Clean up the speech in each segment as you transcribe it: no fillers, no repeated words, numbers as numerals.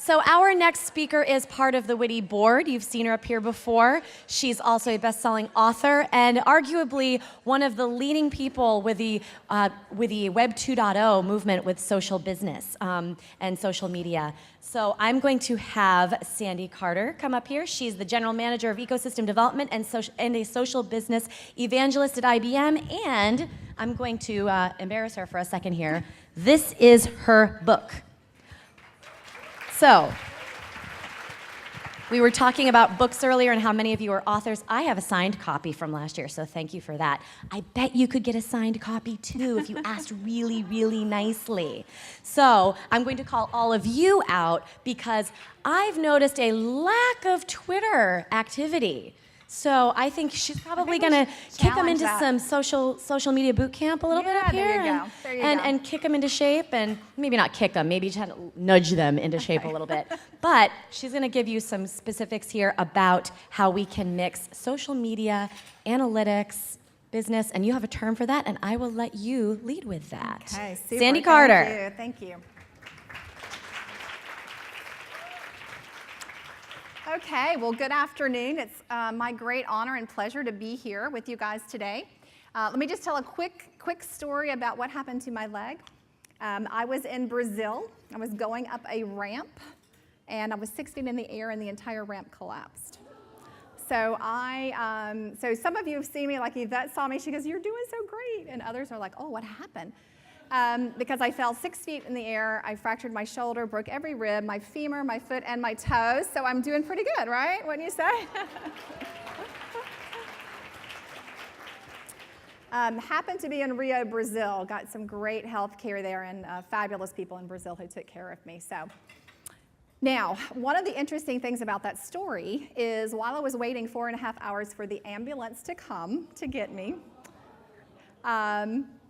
So our next speaker is part of the WITI board. You've seen her up here before. She's also a best-selling author and arguably one of the leading people with the Web 2.0 movement with social business and social media. So I'm going to have Sandy Carter come up here. She's the General Manager of Ecosystem Development and a Social Business Evangelist at IBM. And I'm going to embarrass her for a second here. This is her book. So, we were talking about books earlier and how many of you are authors. I have a signed copy from last year, so thank you for that. I bet you could get a signed copy too if you asked really, really nicely. So, I'm going to call all of you out because I've noticed a lack of Twitter activity. So I think she's probably going to kick them into some social media boot camp a little bit up here. And kick them into shape, and maybe not kick them, maybe just nudge them into shape a little bit. But she's going to give you some specifics here about how we can mix social media, analytics, business, and you have a term for that, and I will let you lead with that. Okay, super. Sandy Carter. Thank you. Okay, well, good afternoon. It's my great honor and pleasure to be here with you guys today. Let me just tell a quick story about what happened to my leg. I was in Brazil. I was going up a ramp, and I was 6 feet in the air, and the entire ramp collapsed. So so some of you have seen me, like Yvette saw me. She goes, "You're doing so great," and others are like, "Oh, what happened?" Because I fell 6 feet in the air, I fractured my shoulder, broke every rib, my femur, my foot, and my toes, so I'm doing pretty good, right? Wouldn't you say? Happened to be in Rio, Brazil, got some great health care there and fabulous people in Brazil who took care of me. So, now, one of the interesting things about that story is while I was waiting 4.5 hours for the ambulance to come to get me,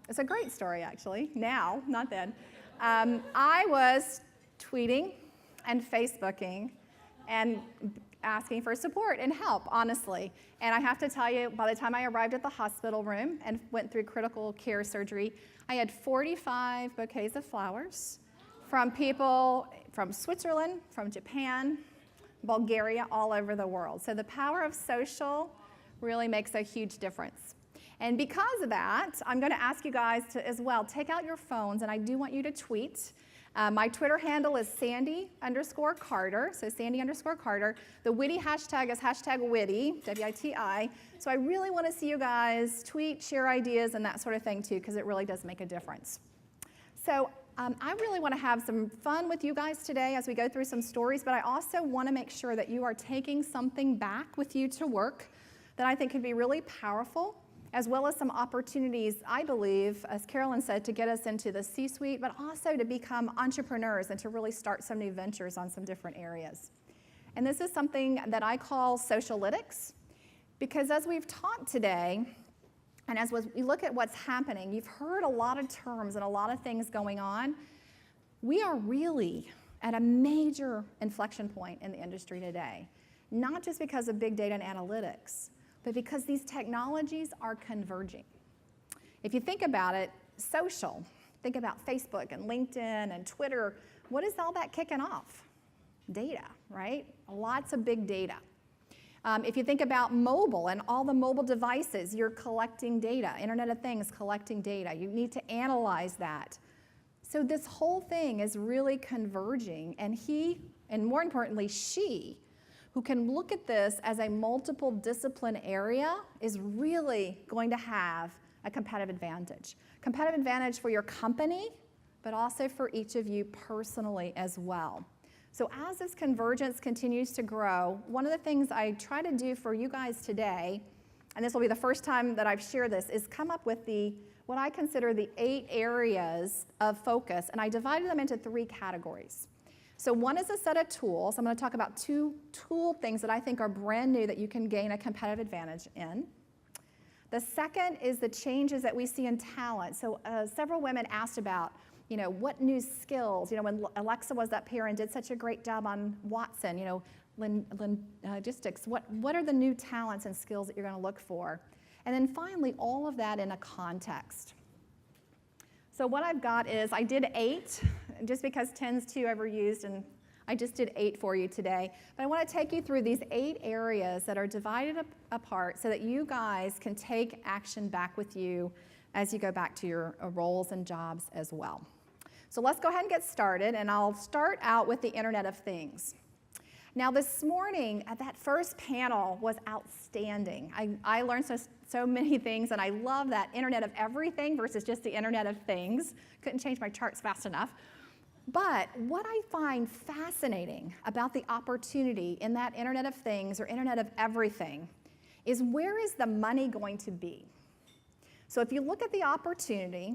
it's a great story, actually, now, not then. I was tweeting and Facebooking and asking for support and help, honestly. And I have to tell you, by the time I arrived at the hospital room and went through critical care surgery, I had 45 bouquets of flowers from people from Switzerland, from Japan, Bulgaria, all over the world. So the power of social really makes a huge difference. And because of that, I'm going to ask you guys to, as well, take out your phones, and I do want you to tweet. My Twitter handle is Sandy_Carter, so Sandy_Carter. The WITI hashtag is #WITI, W-I-T-I. So I really want to see you guys tweet, share ideas, and that sort of thing, too, because it really does make a difference. So I really want to have some fun with you guys today as we go through some stories, but I also want to make sure that you are taking something back with you to work that I think could be really powerful, as well as some opportunities, I believe, as Carolyn said, to get us into the C-suite, but also to become entrepreneurs and to really start some new ventures on some different areas. And this is something that I call Socialytics, because as we've talked today, and as we look at what's happening, you've heard a lot of terms and a lot of things going on. We are really at a major inflection point in the industry today, not just because of big data and analytics, but because these technologies are converging. If you think about it, social, think about Facebook and LinkedIn and Twitter, what is all that kicking off? Data, right? Lots of big data. If you think about mobile and all the mobile devices, you're collecting data, Internet of Things collecting data. You need to analyze that. So this whole thing is really converging, and he, and more importantly, she, who can look at this as a multiple discipline area is really going to have a competitive advantage. Competitive advantage for your company, but also for each of you personally as well. So as this convergence continues to grow, one of the things I try to do for you guys today, and this will be the first time that I've shared this, is come up with what I consider the 8 areas of focus, and I divided them into 3 categories. So one is a set of tools. I'm going to talk about 2 tool things that I think are brand new that you can gain a competitive advantage in. The second is the changes that we see in talent. So several women asked about, what new skills, when Alexa was up here and did such a great job on Watson, logistics, what are the new talents and skills that you're going to look for? And then finally, all of that in a context. So what I've got is, I did 8, just because 10's too overused, and I just did 8 for you today. But I want to take you through these 8 areas that are divided apart so that you guys can take action back with you as you go back to your roles and jobs as well. So let's go ahead and get started, and I'll start out with the Internet of Things. Now this morning, that first panel was outstanding. I learned so many things, and I love that Internet of Everything versus just the Internet of Things. Couldn't change my charts fast enough. But what I find fascinating about the opportunity in that Internet of Things or Internet of Everything is, where is the money going to be? So if you look at the opportunity,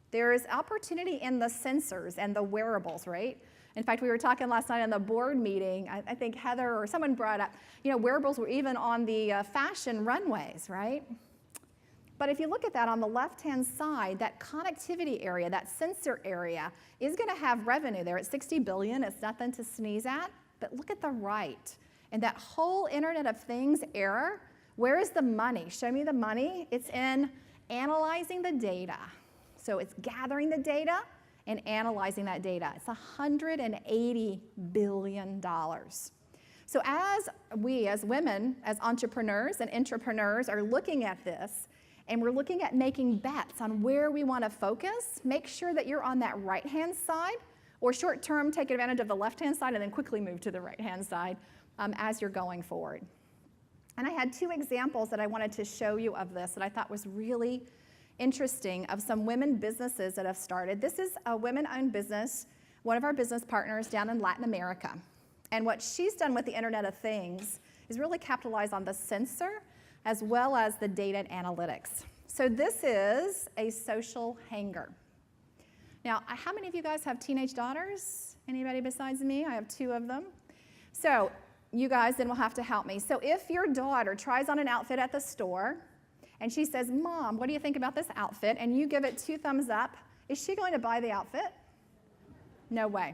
there is opportunity in the sensors and the wearables, right? In fact, we were talking last night on the board meeting, I think Heather or someone brought up, wearables were even on the fashion runways, right? But if you look at that on the left-hand side, that connectivity area, that sensor area, is going to have revenue there at $60 billion. It's nothing to sneeze at. But look at the right. And that whole Internet of Things era, where is the money? Show me the money. It's in analyzing the data. So it's gathering the data and analyzing that data. It's $180 billion. So as we, as women, as entrepreneurs and intrapreneurs, are looking at this, and we're looking at making bets on where we want to focus, make sure that you're on that right-hand side, or short-term, take advantage of the left-hand side and then quickly move to the right-hand side as you're going forward. And I had 2 examples that I wanted to show you of this that I thought was really interesting, of some women businesses that have started. This is a women-owned business, one of our business partners down in Latin America. And what she's done with the Internet of Things is really capitalize on the sensor as well as the data and analytics. So this is a social hanger. Now, how many of you guys have teenage daughters? Anybody besides me? I have 2 of them. So you guys then will have to help me. So if your daughter tries on an outfit at the store, and she says, "Mom, what do you think about this outfit?" and you give it 2 thumbs up, is she going to buy the outfit? No way.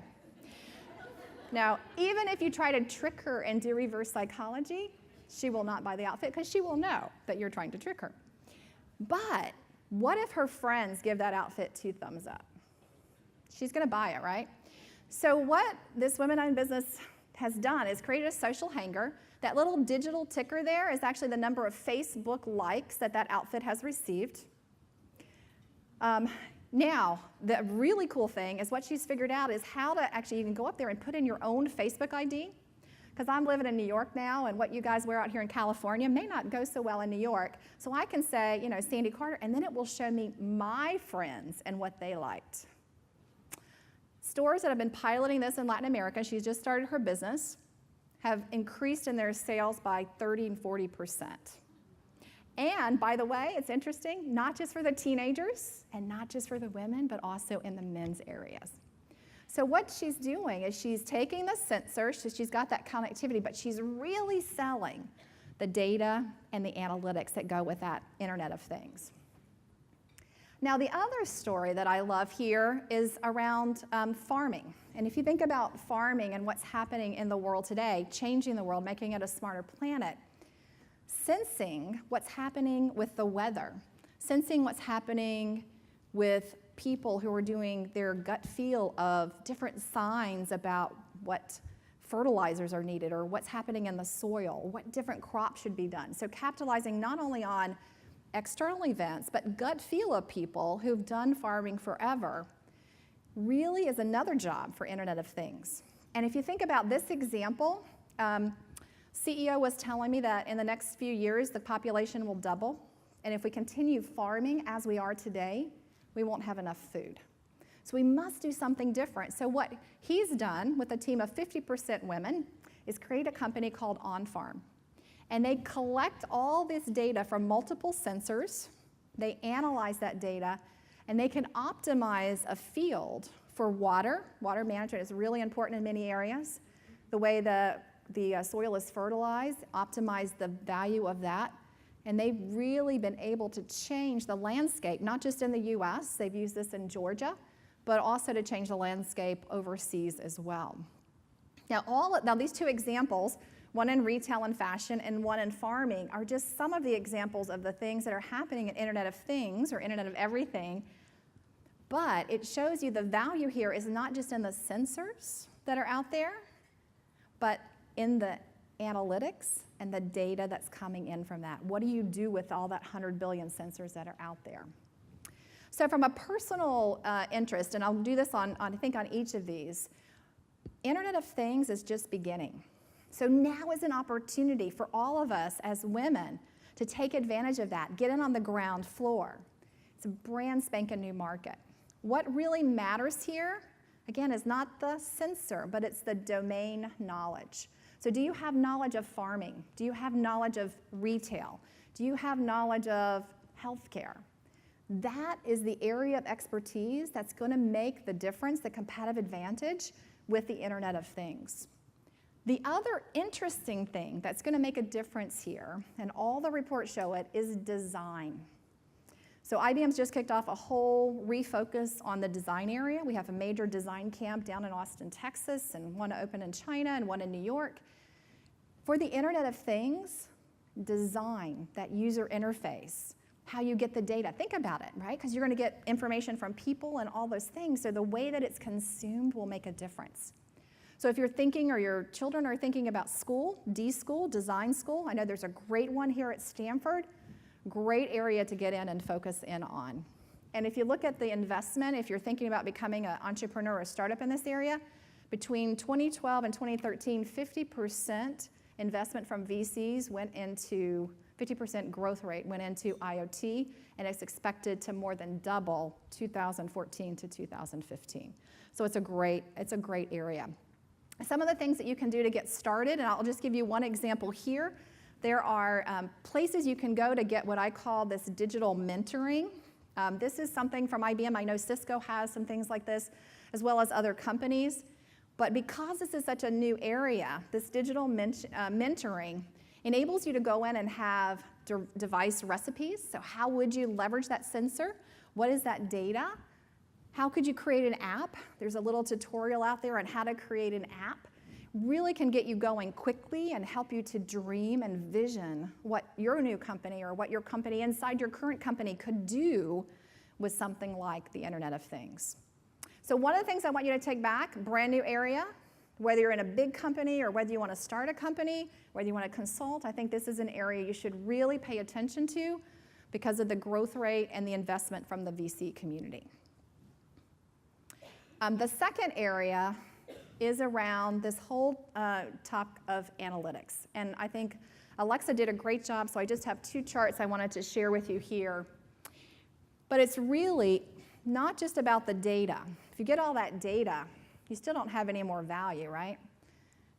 Now, even if you try to trick her and do reverse psychology, she will not buy the outfit because she will know that you're trying to trick her. But what if her friends give that outfit 2 thumbs up? She's going to buy it, right? So what this women-owned business has done is created a social hanger. That little digital ticker there is actually the number of Facebook likes that outfit has received. Now, the really cool thing is what she's figured out is how to actually even go up there and put in your own Facebook ID. Because I'm living in New York now, and what you guys wear out here in California may not go so well in New York. So I can say, Sandy Carter, and then it will show me my friends and what they liked. Stores that have been piloting this in Latin America, she's just started her business, have increased in their sales by 30 and 40%. And by the way, it's interesting, not just for the teenagers and not just for the women, but also in the men's areas. So what she's doing is she's taking the sensor, so she's got that connectivity, but she's really selling the data and the analytics that go with that Internet of Things. Now, the other story that I love here is around farming. And if you think about farming and what's happening in the world today, changing the world, making it a smarter planet, sensing what's happening with the weather, sensing what's happening with people who are doing their gut feel of different signs about what fertilizers are needed or what's happening in the soil, what different crops should be done. So capitalizing not only on external events, but gut feel of people who've done farming forever really is another job for Internet of Things. And if you think about this example, CEO was telling me that in the next few years, the population will double. And if we continue farming as we are today, we won't have enough food. So we must do something different. So what he's done with a team of 50% women is create a company called On Farm. And they collect all this data from multiple sensors, they analyze that data, and they can optimize a field for water. Water management is really important in many areas. The way the soil is fertilized, optimize the value of that. And they've really been able to change the landscape, not just in the US, they've used this in Georgia, but also to change the landscape overseas as well. Now these 2 examples, one in retail and fashion and one in farming, are just some of the examples of the things that are happening in Internet of Things or Internet of Everything. But it shows you the value here is not just in the sensors that are out there, but in the analytics and the data that's coming in from that. What do you do with all that 100 billion sensors that are out there? So from a personal interest, and I'll do this I think on each of these, Internet of Things is just beginning. So now is an opportunity for all of us as women to take advantage of that, get in on the ground floor. It's a brand spanking new market. What really matters here, again, is not the sensor, but it's the domain knowledge. So do you have knowledge of farming? Do you have knowledge of retail? Do you have knowledge of healthcare? That is the area of expertise that's going to make the difference, the competitive advantage with the Internet of Things. The other interesting thing that's going to make a difference here, and all the reports show it, is design. So IBM's just kicked off a whole refocus on the design area. We have a major design camp down in Austin, Texas, and one to open in China and one in New York. For the Internet of Things, design, that user interface, how you get the data. Think about it, right? Because you're going to get information from people and all those things, so the way that it's consumed will make a difference. So if you're thinking, or your children are thinking about school, D-School, design school, I know there's a great one here at Stanford, great area to get in and focus in on. And if you look at the investment, if you're thinking about becoming an entrepreneur or a startup in this area, between 2012 and 2013, 50% investment from VCs went into 50% growth rate went into IoT, and it's expected to more than double 2014 to 2015. So it's a great area. Some of the things that you can do to get started, and I'll just give you one example here. There are places you can go to get what I call this digital mentoring. This is something from IBM. I know Cisco has some things like this, as well as other companies. But because this is such a new area, this digital mentoring enables you to go in and have device recipes. So how would you leverage that sensor? What is that data? How could you create an app? There's a little tutorial out there on how to create an app. Really can get you going quickly and help you to dream and vision what your new company or what your company inside your current company could do with something like the Internet of Things. So one of the things I want you to take back, brand new area, whether you're in a big company or whether you want to start a company, whether you want to consult, I think this is an area you should really pay attention to because of the growth rate and the investment from the VC community. The second area is around this whole talk of analytics. And I think Alexa did a great job, so I just have two charts I wanted to share with you here. But it's really not just about the data. If you get all that data, you still don't have any more value, right?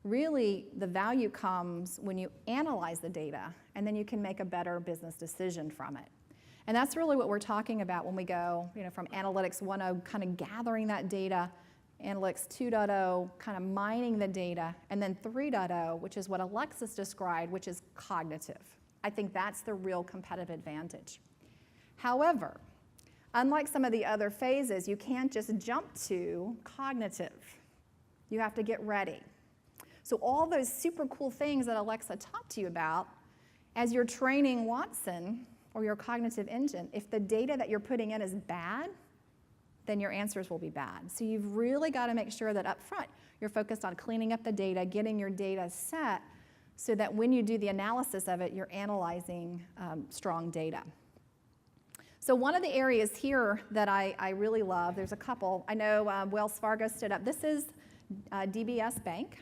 Really, the value comes when you analyze the data, and then you can make a better business decision from it. And that's really what we're talking about when we go, from Analytics 1.0, kind of gathering that data, Analytics 2.0, kind of mining the data, and then 3.0, which is what Alexis described, which is cognitive. I think that's the real competitive advantage. However, unlike some of the other phases, you can't just jump to cognitive. You have to get ready. So all those super cool things that Alexa talked to you about, as you're training Watson or your cognitive engine, if the data that you're putting in is bad, then your answers will be bad. So you've really got to make sure that up front you're focused on cleaning up the data, getting your data set, so that when you do the analysis of it, you're analyzing strong data. So one of the areas here that I really love, there's a couple. I know Wells Fargo stood up. This is DBS Bank,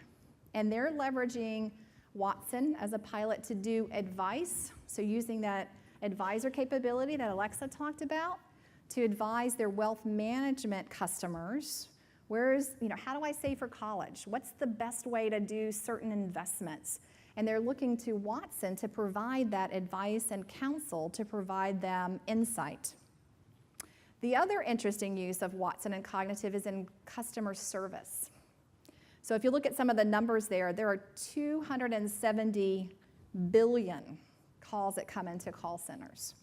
and they're leveraging Watson as a pilot to do advice, so using that advisor capability that Alexa talked about to advise their wealth management customers. How do I save for college? What's the best way to do certain investments? And they're looking to Watson to provide that advice and counsel to provide them insight. The other interesting use of Watson and cognitive is in customer service. So if you look at some of the numbers there are 270 billion calls that come into call centers.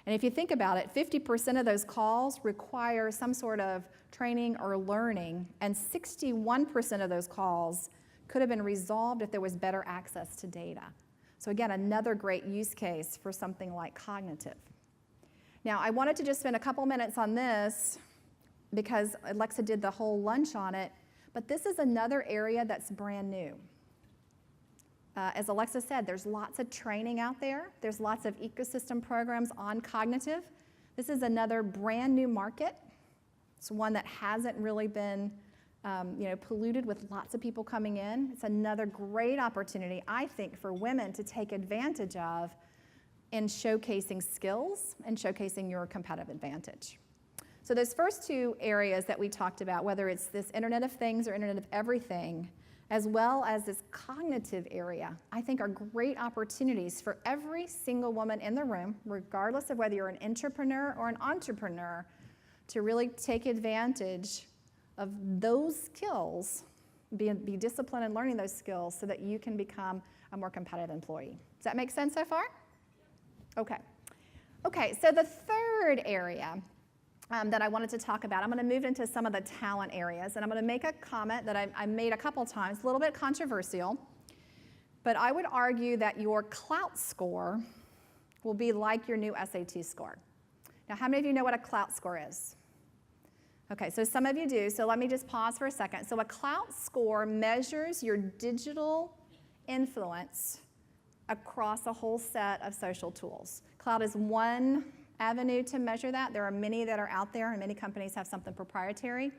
And if you think about it, 50% of those calls require some sort of training or learning, and 61% of those calls could have been resolved if there was better access to data. So again, another great use case for something like cognitive. Now, I wanted to just spend a couple minutes on this because Alexa did the whole lunch on it, But this is another area that's brand new. As Alexa said, there's lots of training out there. There's lots of ecosystem programs on cognitive. This is another brand new market. It's one that hasn't really been polluted with lots of people coming in. It's another great opportunity, I think, for women to take advantage of in showcasing skills and showcasing your competitive advantage. So those first two areas that we talked about, whether it's this Internet of Things or Internet of Everything, as well as this cognitive area, I think are great opportunities for every single woman in the room, regardless of whether you're an entrepreneur or an entrepreneur, to really take advantage of those skills, be disciplined in learning those skills so that you can become a more competitive employee. Does that make sense so far? Okay. Okay, so the third area that I wanted to talk about, I'm going to move into some of the talent areas, and I'm going to make a comment that I made a couple times, a little bit controversial, but I would argue that your Klout score will be like your new SAT score. Now, how many of you know what a Klout score is? Okay, so some of you do, so let me just pause for a second. So a Klout score measures your digital influence across a whole set of social tools. Klout is one avenue to measure that. There are many that are out there, and many companies have something proprietary,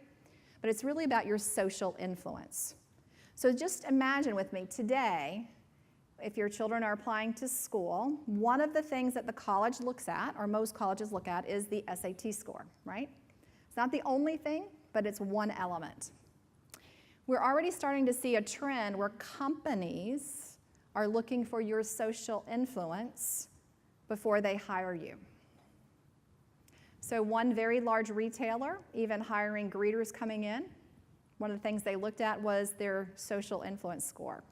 but it's really about your social influence. So just imagine with me today, if your children are applying to school, one of the things that the college looks at, or most colleges look at, is the SAT score, right? It's not the only thing, but it's one element. We're already starting to see a trend where companies are looking for your social influence before they hire you. So one very large retailer, even hiring greeters coming in, one of the things they looked at was their social influence score.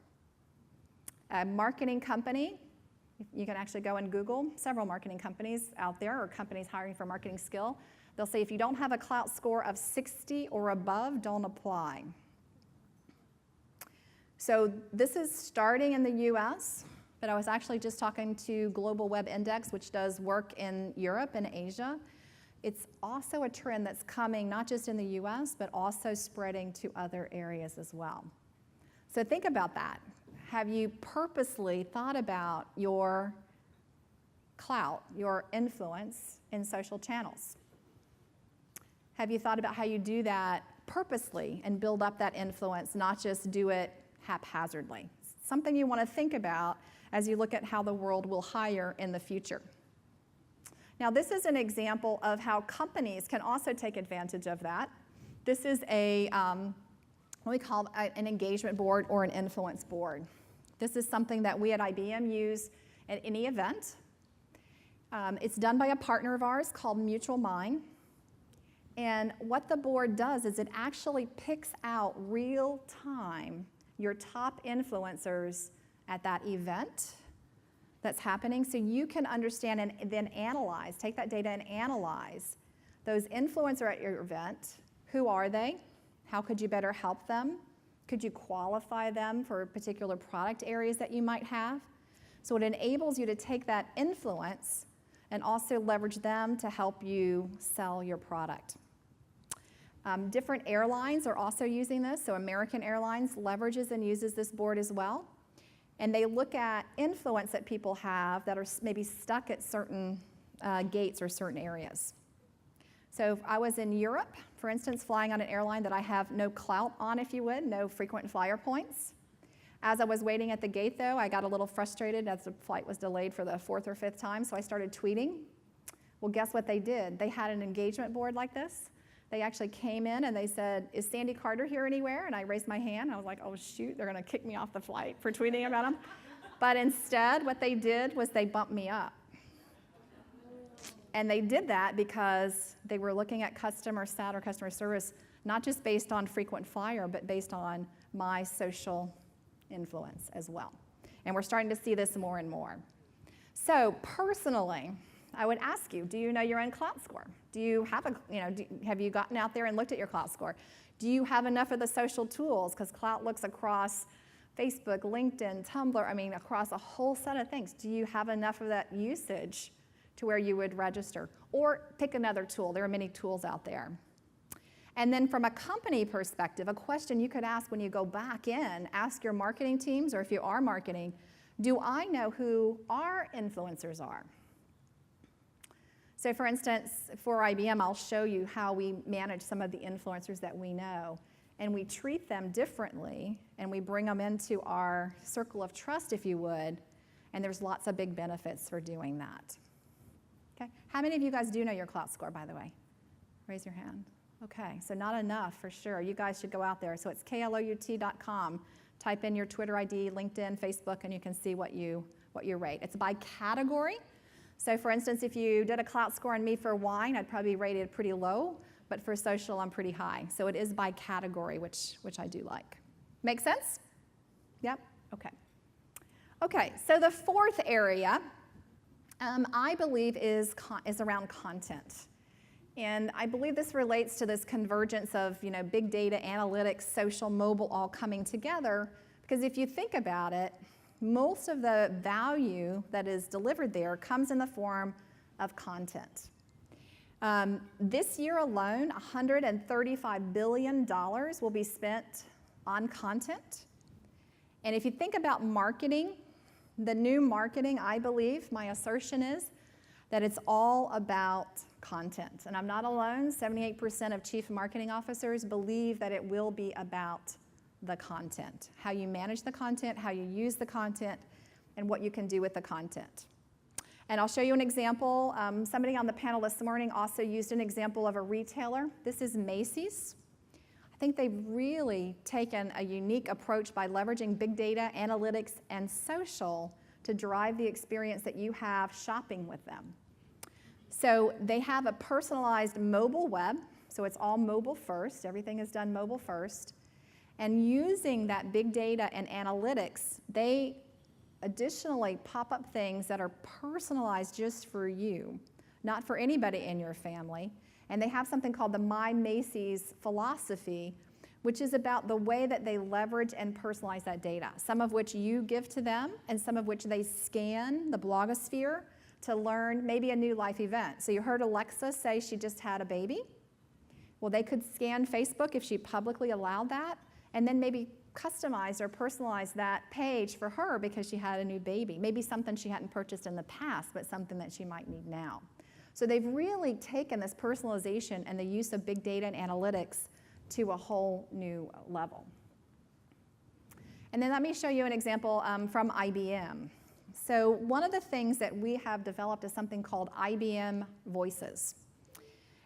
A marketing company, you can actually go and Google several marketing companies out there, or companies hiring for marketing skill. They'll say if you don't have a Klout score of 60 or above, don't apply. So this is starting in the US, but I was actually just talking to Global Web Index, which does work in Europe and Asia. It's also a trend that's coming not just in the US, but also spreading to other areas as well. So think about that. Have you purposely thought about your Klout, your influence in social channels? Have you thought about how you do that purposely and build up that influence, not just do it haphazardly? It's something you want to think about as you look at how the world will hire in the future. Now, this is an example of how companies can also take advantage of that. This is what we call an engagement board or an influence board. This is something that we at IBM use at any event. It's done by a partner of ours called Mutual Mind. And what the board does is it actually picks out real time your top influencers at that event that's happening, so you can understand and then analyze, take that data and analyze those influencers at your event. Who are they? How could you better help them? Could you qualify them for particular product areas that you might have? So it enables you to take that influence and also leverage them to help you sell your product. Different airlines are also using this, so American Airlines leverages and uses this board as well. And they look at influence that people have that are maybe stuck at certain gates or certain areas. So if I was in Europe, for instance, flying on an airline that I have no Klout on, if you would, no frequent flyer points. As I was waiting at the gate, though, I got a little frustrated as the flight was delayed for the 4th or 5th time, so I started tweeting. Well, guess what they did? They had an engagement board like this. They actually came in and they said, is Sandy Carter here anywhere? And I raised my hand. I was like, oh, shoot, they're going to kick me off the flight for tweeting about them. But instead, what they did was they bumped me up. And they did that because they were looking at customer sat or customer service, not just based on frequent flyer, but based on my social influence as well. And we're starting to see this more and more. So personally, I would ask you, do you know your own Klout score? Do you have have you gotten out there and looked at your Klout score? Do you have enough of the social tools? Because Klout looks across Facebook, LinkedIn, Tumblr, across a whole set of things. Do you have enough of that usage to where you would register? Or pick another tool. There are many tools out there. And then from a company perspective, a question you could ask when you go back in, ask your marketing teams, or if you are marketing, do I know who our influencers are? So for instance, for IBM, I'll show you how we manage some of the influencers that we know. And we treat them differently, and we bring them into our circle of trust, if you would, and there's lots of big benefits for doing that. Okay, how many of you guys do know your Klout score, by the way? Raise your hand. Okay, so not enough for sure. You guys should go out there. So it's klout.com. Type in your Twitter ID, LinkedIn, Facebook, and you can see what you rate. It's by category. So for instance, if you did a Klout score on me for wine, I'd probably rate it pretty low, but for social, I'm pretty high. So it is by category, which I do like. Make sense? Yep, okay. Okay, so the fourth area, I believe, is around content. And I believe this relates to this convergence of big data, analytics, social, mobile, all coming together. Because if you think about it, most of the value that is delivered there comes in the form of content. This year alone, $135 billion will be spent on content. And if you think about marketing, the new marketing, I believe, my assertion is that it's all about content. And I'm not alone. 78% of chief marketing officers believe that it will be about the content, how you manage the content, how you use the content, and what you can do with the content. And I'll show you an example. Somebody on the panel this morning also used an example of a retailer. This is Macy's. I think they've really taken a unique approach by leveraging big data, analytics, and social to drive the experience that you have shopping with them. So they have a personalized mobile web, so it's all mobile first. Everything is done mobile first. And using that big data and analytics, they additionally pop up things that are personalized just for you, not for anybody in your family. And they have something called the My Macy's philosophy, which is about the way that they leverage and personalize that data, some of which you give to them and some of which they scan the blogosphere to learn maybe a new life event. So you heard Alexa say she just had a baby. Well, they could scan Facebook if she publicly allowed that, and then maybe customize or personalize that page for her because she had a new baby. Maybe something she hadn't purchased in the past, but something that she might need now. So they've really taken this personalization and the use of big data and analytics to a whole new level. And then let me show you an example from IBM. So one of the things that we have developed is something called IBM Voices.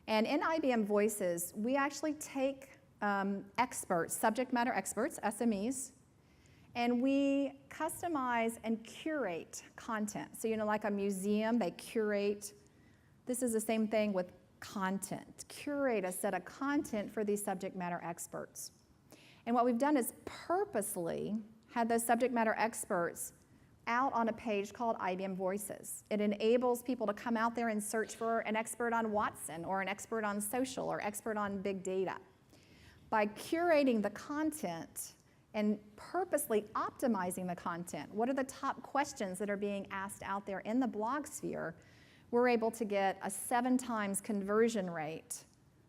And in IBM Voices, we actually take experts, subject matter experts, SMEs, and we customize and curate content. So like a museum, they curate. This is the same thing with content. Curate a set of content for these subject matter experts. And what we've done is purposely had those subject matter experts out on a page called IBM Voices. It enables people to come out there and search for an expert on Watson or an expert on social or expert on big data. By curating the content and purposely optimizing the content, what are the top questions that are being asked out there in the blog sphere, we're able to get a 7 times conversion rate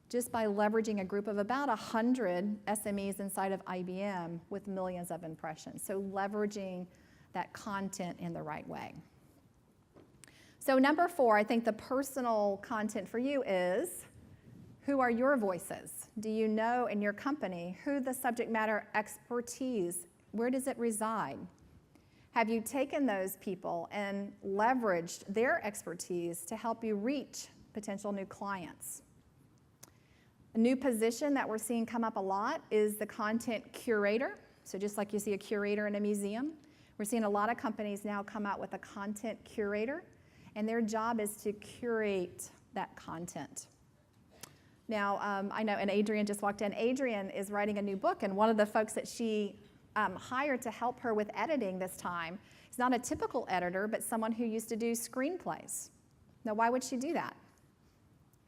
just by leveraging a group of about 100 SMEs inside of IBM with millions of impressions. So leveraging that content in the right way. So number 4, I think the personal content for you is, who are your voices? Do you know in your company who the subject matter expertise, where does it reside? Have you taken those people and leveraged their expertise to help you reach potential new clients? A new position that we're seeing come up a lot is the content curator. So just like you see a curator in a museum, we're seeing a lot of companies now come out with a content curator, and their job is to curate that content. Now, I know, and Adrienne just walked in. Adrienne is writing a new book, and one of the folks that she hired to help her with editing this time is not a typical editor, but someone who used to do screenplays. Now, why would she do that?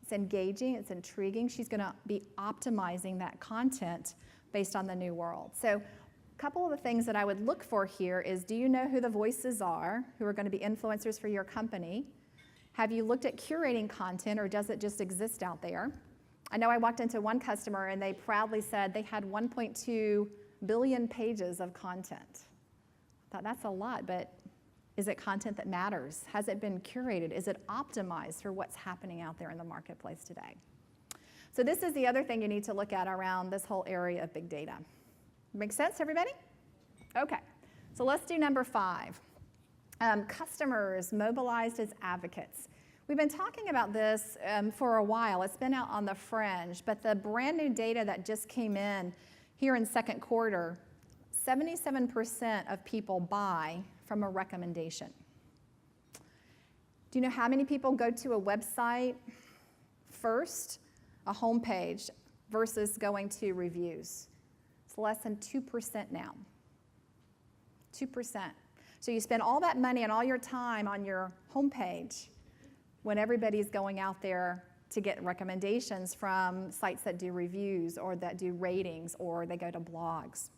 It's engaging, it's intriguing. She's going to be optimizing that content based on the new world. So a couple of the things that I would look for here is, do you know who the voices are who are going to be influencers for your company? Have you looked at curating content, or does it just exist out there? I know I walked into one customer and they proudly said they had 1.2 billion pages of content. I thought that's a lot, but is it content that matters? Has it been curated? Is it optimized for what's happening out there in the marketplace today? So this is the other thing you need to look at around this whole area of big data. Make sense, everybody? Okay, so let's do number 5. Customers mobilized as advocates. We've been talking about this for a while. It's been out on the fringe, but the brand new data that just came in here in second quarter, 77% of people buy from a recommendation. Do you know how many people go to a website first, a homepage, versus going to reviews? It's less than 2% now. 2%. So you spend all that money and all your time on your homepage when everybody's going out there to get recommendations from sites that do reviews or that do ratings or they go to blogs.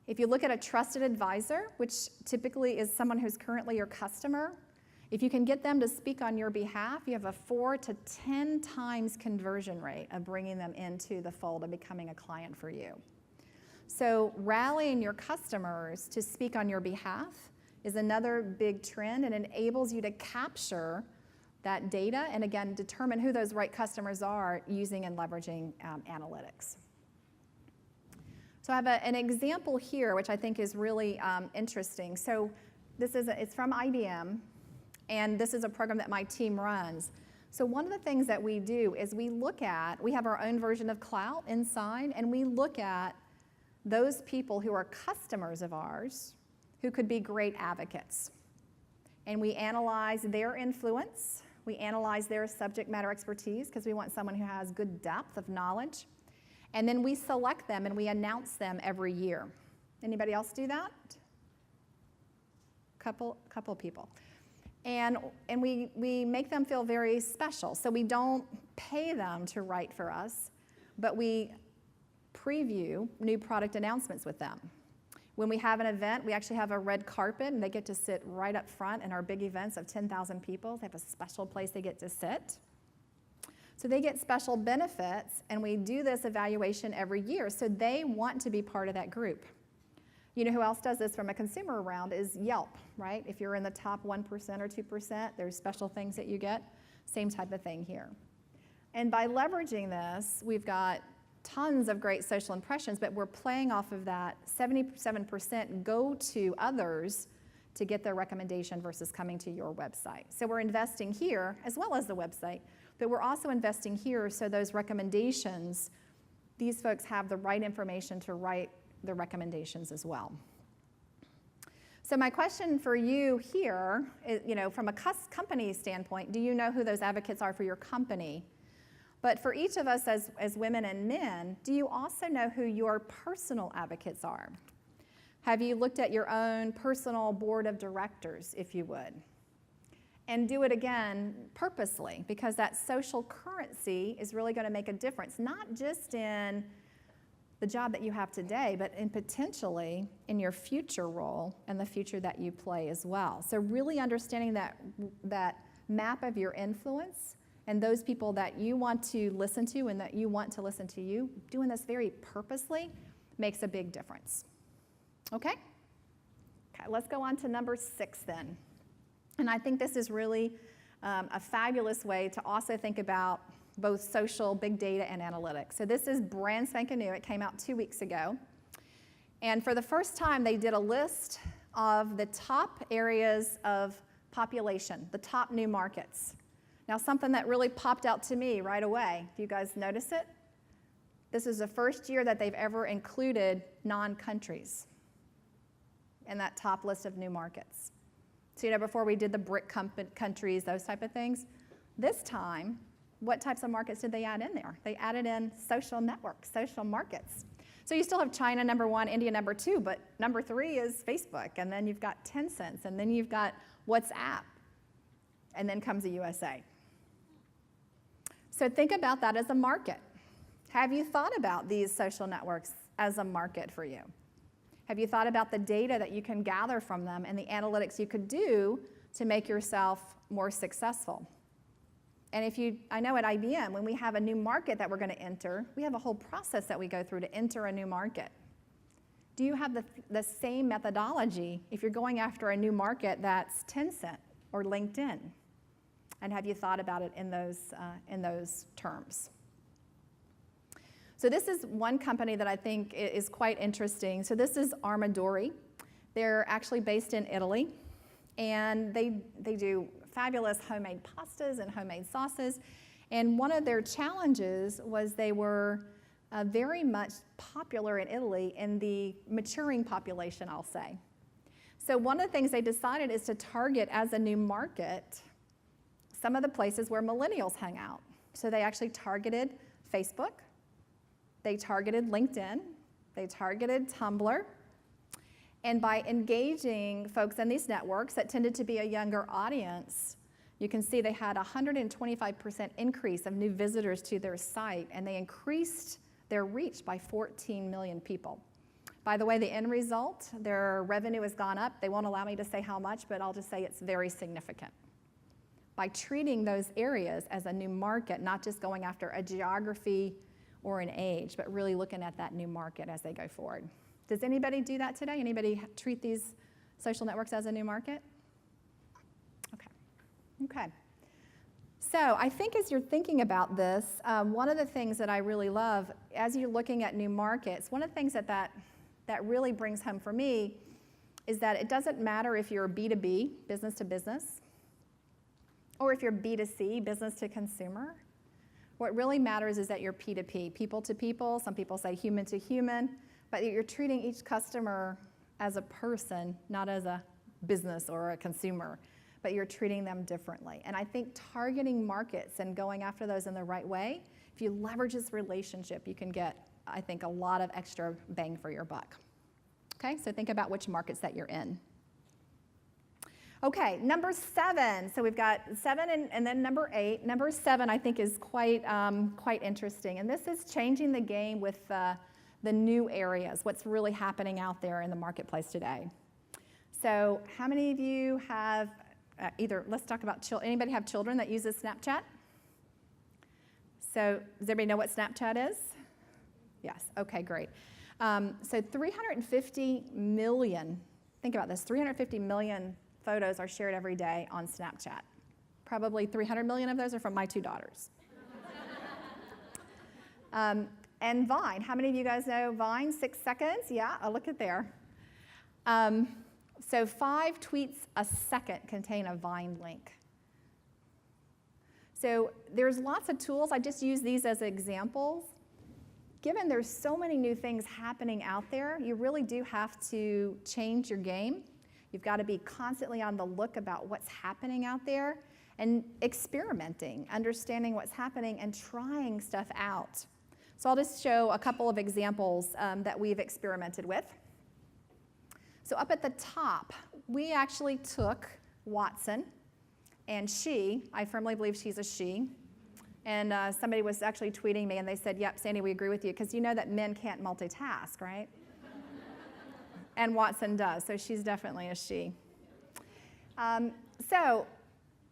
If you look at a trusted advisor, which typically is someone who's currently your customer, if you can get them to speak on your behalf, you have a 4 to 10 times conversion rate of bringing them into the fold and becoming a client for you. So rallying your customers to speak on your behalf is another big trend and enables you to capture that data and, again, determine who those right customers are using and leveraging analytics. So I have an example here, which I think is really interesting. So it's from IBM, and this is a program that my team runs. So one of the things that we do is we have our own version of Klout inside, and we look at those people who are customers of ours who could be great advocates. And we analyze their influence. We analyze their subject matter expertise because we want someone who has good depth of knowledge. And then we select them and we announce them every year. Anybody else do that? Couple people. And we make them feel very special. So we don't pay them to write for us, but we preview new product announcements with them. When we have an event, we actually have a red carpet, and they get to sit right up front in our big events of 10,000 people. They have a special place they get to sit. So they get special benefits, and we do this evaluation every year, so they want to be part of that group. You know who else does this from a consumer round is Yelp, right? If you're in the top 1% or 2%, there's special things that you get. Same type of thing here. And by leveraging this, we've got tons of great social impressions, but we're playing off of that. 77% go to others to get their recommendation versus coming to your website. So we're investing here as well as the website, but we're also investing here so those recommendations, these folks have the right information to write the recommendations as well. So my question for you here is, from a company standpoint, do you know who those advocates are for your company? But for each of us as women and men, do you also know who your personal advocates are? Have you looked at your own personal board of directors, if you would? And do it again purposely, because that social currency is really going to make a difference, not just in the job that you have today, but in potentially in your future role and the future that you play as well. So really understanding that map of your influence and those people that you want to listen to and that you want to listen to you, doing this very purposely makes a big difference. Okay, let's go on to number 6 then. And I think this is really a fabulous way to also think about both social, big data, and analytics. So this is brand spanking new. It came out 2 weeks ago. And for the first time, they did a list of the top areas of population, the top new markets. Now, something that really popped out to me right away. Do you guys notice it? This is the first year that they've ever included non-countries in that top list of new markets. So, before we did the BRIC countries, those type of things. This time, what types of markets did they add in there? They added in social networks, social markets. So you still have China number 1, India number 2, but number 3 is Facebook, and then you've got Tencent, and then you've got WhatsApp, and then comes the USA. So think about that as a market. Have you thought about these social networks as a market for you? Have you thought about the data that you can gather from them and the analytics you could do to make yourself more successful? And I know at IBM, when we have a new market that we're going to enter, we have a whole process that we go through to enter a new market. Do you have the same methodology if you're going after a new market that's Tencent or LinkedIn? And have you thought about it in those terms? So this is one company that I think is quite interesting. So this is Armadori. They're actually based in Italy, and they do fabulous homemade pastas and homemade sauces. And one of their challenges was they were very much popular in Italy in the maturing population, I'll say. So one of the things they decided is to target as a new market some of the places where millennials hang out. So they actually targeted Facebook, they targeted LinkedIn, they targeted Tumblr, and by engaging folks in these networks that tended to be a younger audience, you can see they had a 125% increase of new visitors to their site, and they increased their reach by 14 million people. By the way, the end result, their revenue has gone up. They won't allow me to say how much, but I'll just say it's very significant. By treating those areas as a new market, not just going after a geography or an age, but really looking at that new market as they go forward. Does anybody do that today? Anybody treat these social networks as a new market? Okay. So I think as you're thinking about this, one of the things that I really love, as you're looking at new markets, one of the things that really brings home for me is that it doesn't matter if you're B2B, business to business, or if you're B2C, business to consumer. What really matters is that you're P2P, people to people, some people say human to human, but you're treating each customer as a person, not as a business or a consumer, but you're treating them differently. And I think targeting markets and going after those in the right way, if you leverage this relationship, you can get, I think, a lot of extra bang for your buck. Okay, so think about which markets that you're in. Okay, number 7. So we've got 7 and then number 8. Number 7, I think, is quite interesting. And this is changing the game with the new areas, what's really happening out there in the marketplace today. So how many of you have let's talk about children. Anybody have children that uses Snapchat? So does everybody know what Snapchat is? Yes, okay, great. So 350 million, think about this, 350 million photos are shared every day on Snapchat. Probably 300 million of those are from my 2 daughters. And Vine, how many of you guys know Vine? 6 seconds, yeah, look at there. So 5 tweets a second contain a Vine link. So there's lots of tools. I just use these as examples. Given there's so many new things happening out there, you really do have to change your game. You've got to be constantly on the look about what's happening out there and experimenting, understanding what's happening and trying stuff out. So I'll just show a couple of examples that we've experimented with. So up at the top, we actually took Watson, and I firmly believe she's a she, and somebody was actually tweeting me, and they said, yep, Sandy, we agree with you, because you know that men can't multitask, right? And Watson does, so she's definitely a she. So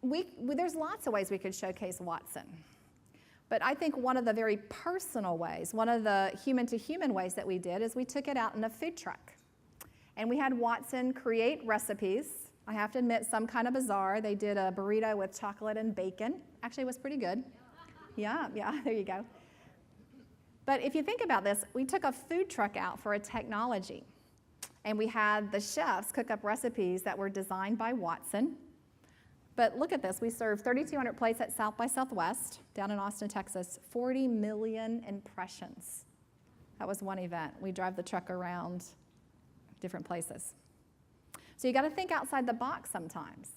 there's lots of ways we could showcase Watson. But I think one of the very personal ways, one of the human-to-human ways that we did is we took it out in a food truck. And we had Watson create recipes. I have to admit, some kind of bizarre. They did a burrito with chocolate and bacon. Actually, it was pretty good. Yeah, there you go. But if you think about this, we took a food truck out for a technology. And we had the chefs cook up recipes that were designed by Watson. But look at this. We served 3,200 plates at South by Southwest down in Austin, Texas. 40 million impressions. That was one event. We drive the truck around different places. So you got to think outside the box sometimes.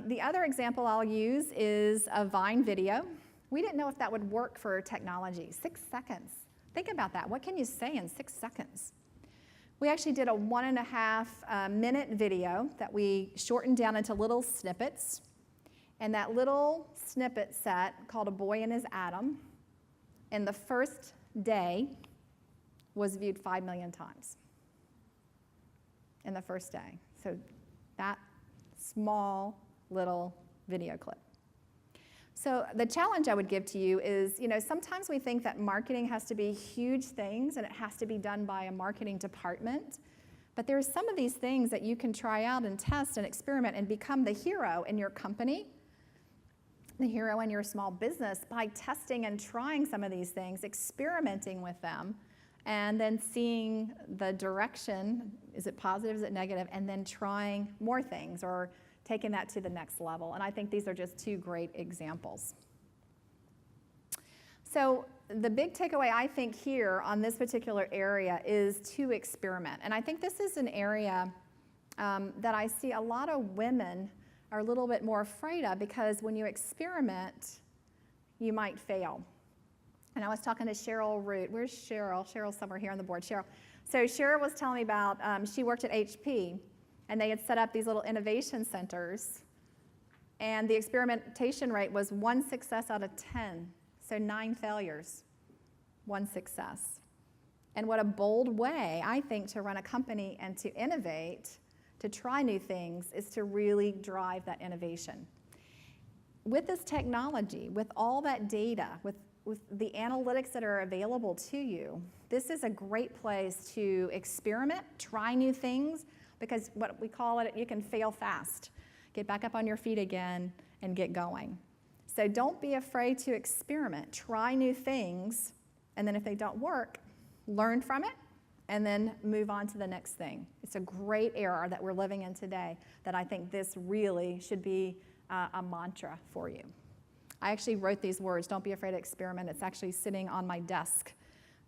The other example I'll use is a Vine video. We didn't know if that would work for technology. 6 seconds. Think about that. What can you say in 6 seconds? We actually did a 1.5 minute video that we shortened down into little snippets. And that little snippet set, called A Boy and His Atom, in the first day was viewed 5 million times. In the first day. So that small little video clip. So the challenge I would give to you is, sometimes we think that marketing has to be huge things and it has to be done by a marketing department. But there's some of these things that you can try out and test and experiment and become the hero in your company, the hero in your small business by testing and trying some of these things, experimenting with them, and then seeing the direction, is it positive, is it negative, and then trying more things or taking that to the next level. And I think these are just two great examples. So the big takeaway I think here on this particular area is to experiment. And I think this is an area that I see a lot of women are a little bit more afraid of, because when you experiment, you might fail. And I was talking to Cheryl Root. Where's Cheryl? Cheryl's somewhere here on the board. Cheryl. So Cheryl was telling me about, she worked at HP, and they had set up these little innovation centers, and the experimentation rate was 1 success out of 10. So 9 failures, 1 success. And what a bold way, I think, to run a company and to innovate, to try new things, is to really drive that innovation. With this technology, with all that data, with the analytics that are available to you, this is a great place to experiment, try new things, because what we call it, you can fail fast. Get back up on your feet again and get going. So don't be afraid to experiment, try new things, and then if they don't work, learn from it, and then move on to the next thing. It's a great era that we're living in today that I think this really should be a mantra for you. I actually wrote these words, don't be afraid to experiment. It's actually sitting on my desk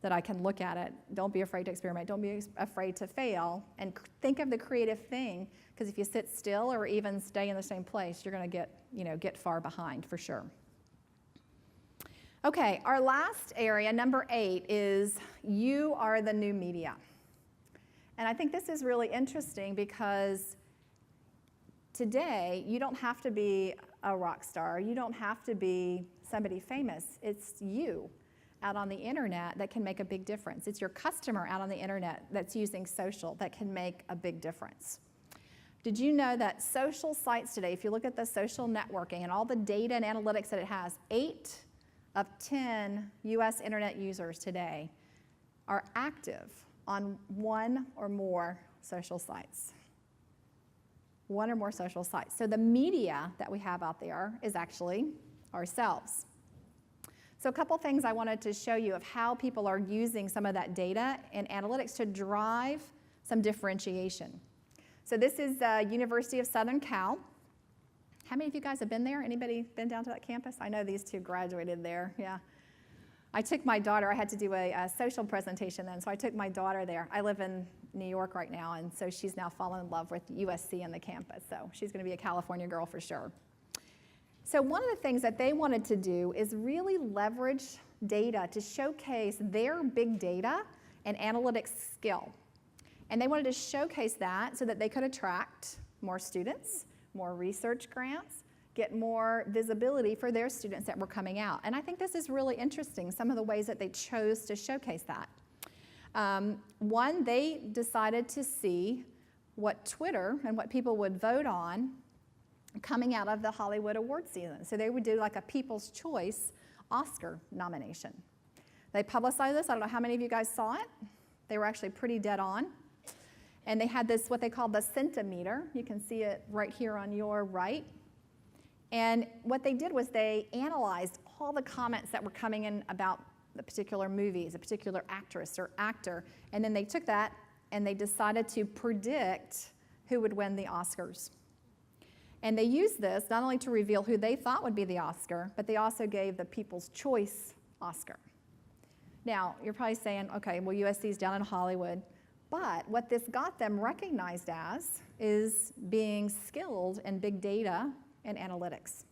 that I can look at it. Don't be afraid to experiment. Don't be afraid to fail. And think of the creative thing, because if you sit still or even stay in the same place, you're going to get far behind for sure. Okay, our last area, number 8, is you are the new media. And I think this is really interesting because today you don't have to be a rock star. You don't have to be somebody famous. It's you out on the internet that can make a big difference. It's your customer out on the internet that's using social that can make a big difference. Did you know that social sites today, if you look at the social networking and all the data and analytics that it has, 8 of 10 US internet users today are active on 1 or more social sites. 1 or more social sites. So the media that we have out there is actually ourselves. So a couple things I wanted to show you of how people are using some of that data and analytics to drive some differentiation. So this is University of Southern Cal. How many of you guys have been there? Anybody been down to that campus? I know these two graduated there, yeah. I took my daughter, I had to do a social presentation then, so I took my daughter there. I live in New York right now, and so she's now fallen in love with USC and the campus, so she's going to be a California girl for sure. So one of the things that they wanted to do is really leverage data to showcase their big data and analytics skill. And they wanted to showcase that so that they could attract more students, more research grants, get more visibility for their students that were coming out. And I think this is really interesting, some of the ways that they chose to showcase that. One, they decided to see what Twitter and what people would vote on coming out of the Hollywood award season. So they would do like a People's Choice Oscar nomination. They publicized this. I don't know how many of you guys saw it. They were actually pretty dead on. And they had this, what they call the centimeter. You can see it right here on your right. And what they did was they analyzed all the comments that were coming in about the particular movies, a particular actress or actor, and then they took that and they decided to predict who would win the Oscars. And they used this not only to reveal who they thought would be the Oscar, but they also gave the People's Choice Oscar. Now, you're probably saying, okay, well, USC's down in Hollywood, but what this got them recognized as is being skilled in big data and analytics.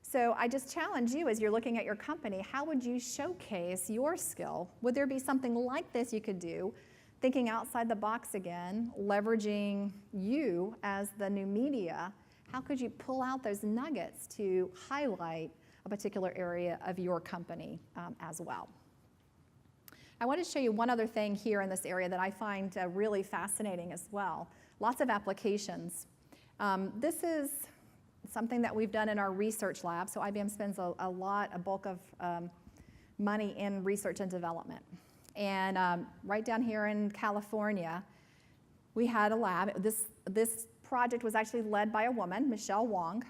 So I just challenge you as you're looking at your company, how would you showcase your skill? Would there be something like this you could do, thinking outside the box again, leveraging you as the new media? How could you pull out those nuggets to highlight a particular area of your company as well? I want to show you one other thing here in this area that I find really fascinating as well. Lots of applications. This is something that we've done in our research lab. So IBM spends a bulk of money in research and development. And right down here in California, we had a lab. This project was actually led by a woman, Michelle Wong.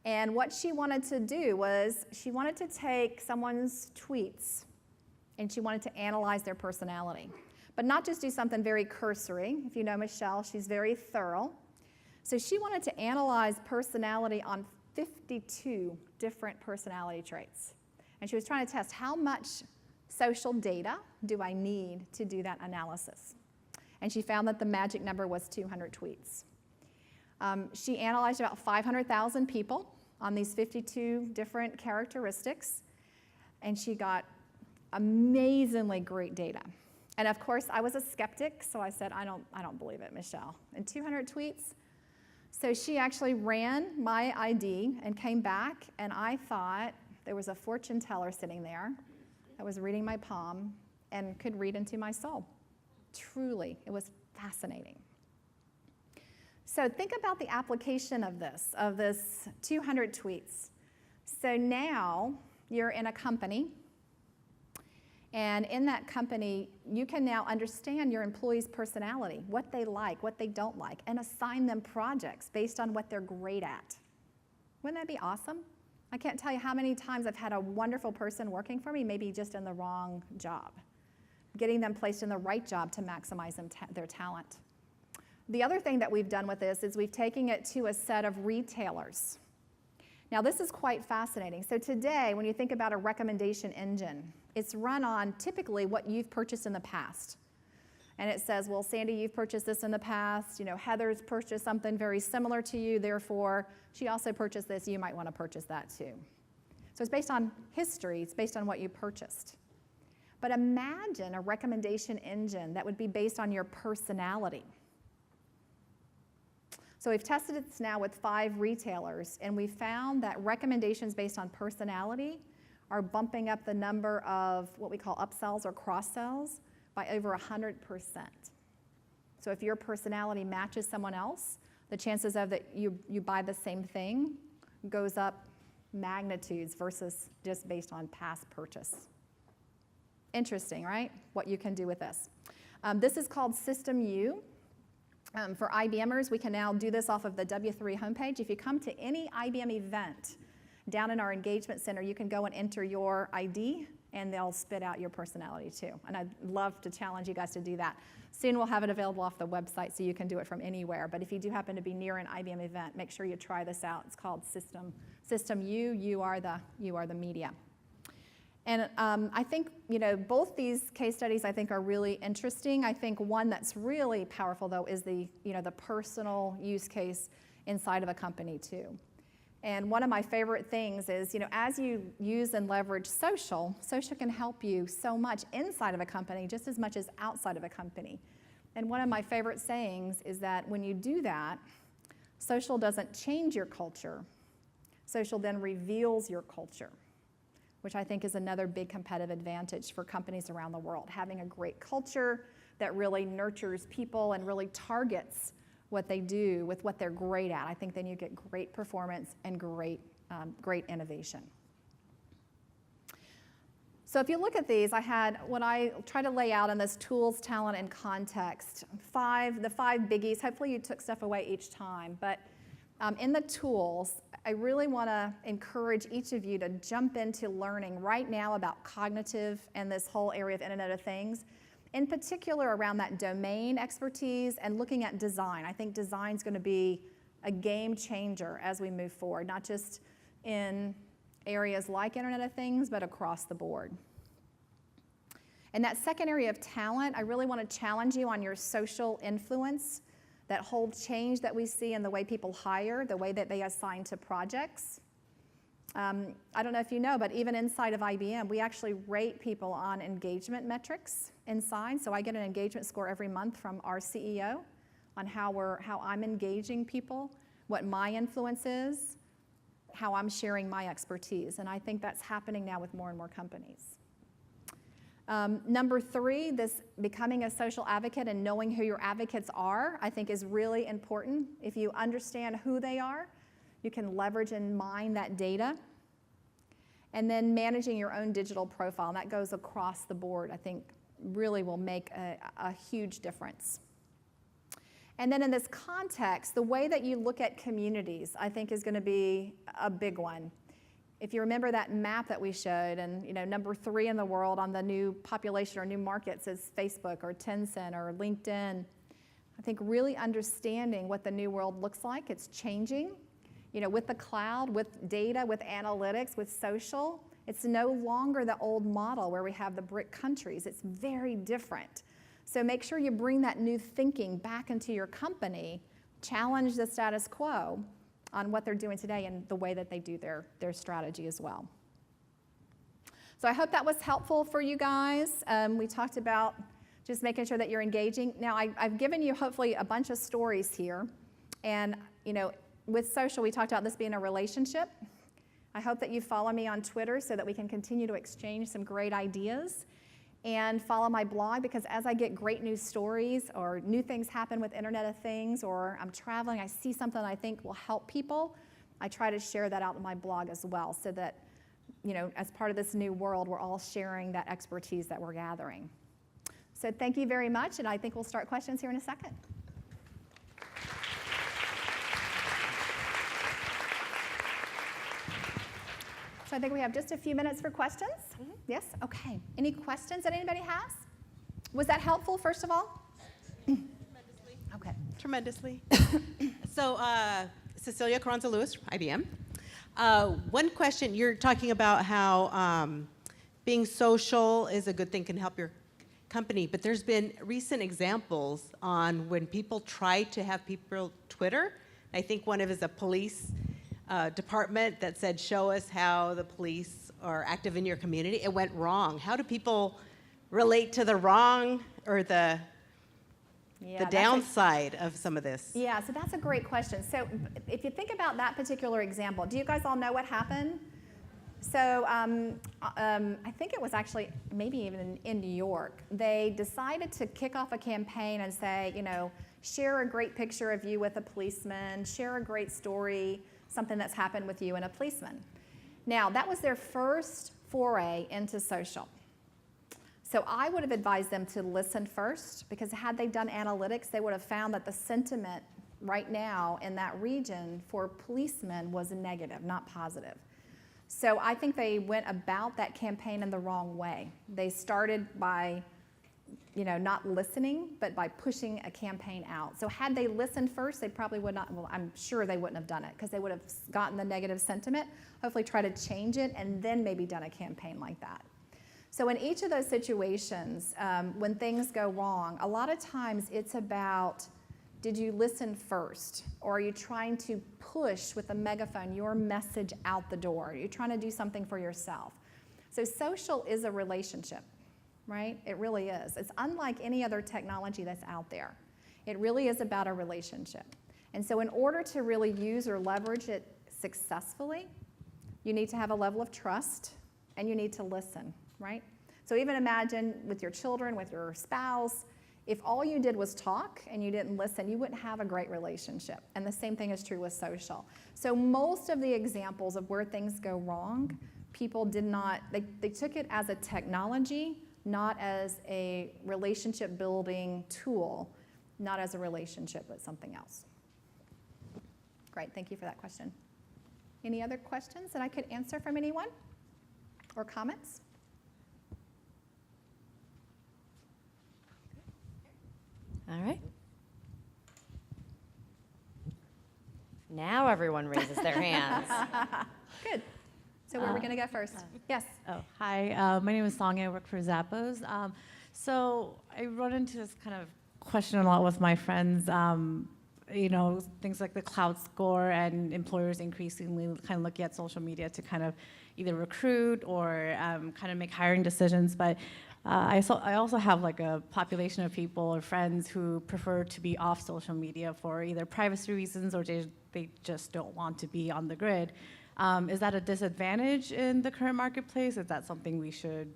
And what she wanted to do was she wanted to take someone's tweets and she wanted to analyze their personality. But not just do something very cursory. If you know Michelle, she's very thorough. So she wanted to analyze personality on 52 different personality traits. And she was trying to test how much social data do I need to do that analysis. And she found that the magic number was 200 tweets. She analyzed about 500,000 people on these 52 different characteristics, and she got amazingly great data. And of course, I was a skeptic, so I said, I don't believe it, Michelle. And 200 tweets? So she actually ran my ID and came back, and I thought there was a fortune teller sitting there that was reading my palm and could read into my soul. Truly, it was fascinating. So think about the application of this 200 tweets. So now you're in a company, and in that company, you can now understand your employees' personality, what they like, what they don't like, and assign them projects based on what they're great at. Wouldn't that be awesome? I can't tell you how many times I've had a wonderful person working for me, maybe just in the wrong job, getting them placed in the right job to maximize their talent. The other thing that we've done with this is we've taken it to a set of retailers. Now, this is quite fascinating. So today, when you think about a recommendation engine, it's run on typically what you've purchased in the past. And it says, well, Sandy, you've purchased this in the past. You know, Heather's purchased something very similar to you. Therefore, she also purchased this. You might want to purchase that too. So it's based on history. It's based on what you purchased. But imagine a recommendation engine that would be based on your personality. So we've tested this now with 5 retailers, and we found that recommendations based on personality are bumping up the number of what we call upsells or cross-sells by over 100%. So if your personality matches someone else, the chances of that you buy the same thing goes up magnitudes versus just based on past purchase. Interesting, right? What you can do with this. This is called System U. For IBMers, we can now do this off of the W3 homepage. If you come to any IBM event down in our engagement center, you can go and enter your ID, and they'll spit out your personality too. And I'd love to challenge you guys to do that. Soon we'll have it available off the website, so you can do it from anywhere. But if you do happen to be near an IBM event, make sure you try this out. It's called System U. You are the media. And I think, you know, both these case studies I think are really interesting. I think one that's really powerful though is the personal use case inside of a company too. And one of my favorite things is, you know, as you use and leverage social can help you so much inside of a company just as much as outside of a company. And one of my favorite sayings is that when you do that, social doesn't change your culture. Social then reveals your culture, which I think is another big competitive advantage for companies around the world. Having a great culture that really nurtures people and really targets what they do with what they're great at. I think then you get great performance and great innovation. So if you look at these, I had what I try to lay out in this tools, talent, and context. The 5 biggies. Hopefully you took stuff away each time. But in the tools, I really want to encourage each of you to jump into learning right now about cognitive and this whole area of Internet of Things, in particular around that domain expertise and looking at design. I think design is going to be a game changer as we move forward, not just in areas like Internet of Things, but across the board. And that second area of talent, I really want to challenge you on your social influence, that whole change that we see in the way people hire, the way that they assign to projects. I don't know if you know, but even inside of IBM, we actually rate people on engagement metrics inside. So I get an engagement score every month from our CEO on how I'm engaging people, what my influence is, how I'm sharing my expertise. And I think that's happening now with more and more companies. Number 3, this becoming a social advocate and knowing who your advocates are, I think is really important. If you understand who they are, You can leverage and mine that data. And then managing your own digital profile, and that goes across the board, I think really will make a huge difference. And then in this context, the way that you look at communities, I think is going to be a big one. If you remember that map that we showed, and number 3 in the world on the new population or new markets is Facebook or Tencent or LinkedIn. I think really understanding what the new world looks like, it's changing. With the cloud, with data, with analytics, with social, it's no longer the old model where we have the BRIC countries. It's very different. So make sure you bring that new thinking back into your company, challenge the status quo on what they're doing today and the way that they do their strategy as well. So I hope that was helpful for you guys. We talked about just making sure that you're engaging. Now, I've given you hopefully a bunch of stories here. And, with social, we talked about this being a relationship. I hope that you follow me on Twitter so that we can continue to exchange some great ideas. And follow my blog, because as I get great news stories or new things happen with Internet of Things, or I'm traveling, I see something I think will help people, I try to share that out on my blog as well, so that, as part of this new world, we're all sharing that expertise that we're gathering. So thank you very much, and I think we'll start questions here in a second. So I think we have just a few minutes for questions. Mm-hmm. Yes? Okay. Any questions that anybody has? Was that helpful, first of all? Tremendously. Okay. Tremendously. So, Cecilia Carranza-Lewis, IBM. One question, you're talking about how being social is a good thing, can help your company, but there's been recent examples on when people try to have people Twitter. I think one of it is a police department that said, show us how the police are active in your community. It went wrong. How do people relate to the wrong or the downside of some of this? Yeah, so that's a great question. So if you think about that particular example, do you guys all know what happened? So I think it was actually maybe even in New York. They decided to kick off a campaign and say, share a great picture of you with a policeman, share a great story, something that's happened with you and a policeman. Now, that was their first foray into social. So I would have advised them to listen first, because had they done analytics, they would have found that the sentiment right now in that region for policemen was negative, not positive. So I think they went about that campaign in the wrong way. They started by not listening, but by pushing a campaign out. So had they listened first, they probably would not, well, I'm sure they wouldn't have done it, because they would have gotten the negative sentiment, hopefully try to change it, and then maybe done a campaign like that. So in each of those situations, when things go wrong, a lot of times it's about, did you listen first? Or are you trying to push with a megaphone your message out the door? Are you trying to do something for yourself? So social is a relationship. Right? It really is. It's unlike any other technology that's out there. It really is about a relationship. And so in order to really use or leverage it successfully, you need to have a level of trust, and you need to listen, right? So even imagine with your children, with your spouse, if all you did was talk and you didn't listen, you wouldn't have a great relationship. And the same thing is true with social. So most of the examples of where things go wrong, people did not, they took it as a technology, not as a relationship building tool, not as a relationship, but something else. Great, thank you for that question. Any other questions that I could answer from anyone or comments? All right. Now everyone raises their hands. Good. So where are we going to go first? Yes. Oh, hi. My name is Song. I work for Zappos. So I run into this kind of question a lot with my friends. Things like the Klout score, and employers increasingly kind of looking at social media to kind of either recruit or kind of make hiring decisions. But I also have like a population of people or friends who prefer to be off social media for either privacy reasons, or they just don't want to be on the grid. Is that a disadvantage in the current marketplace? Is that something we should,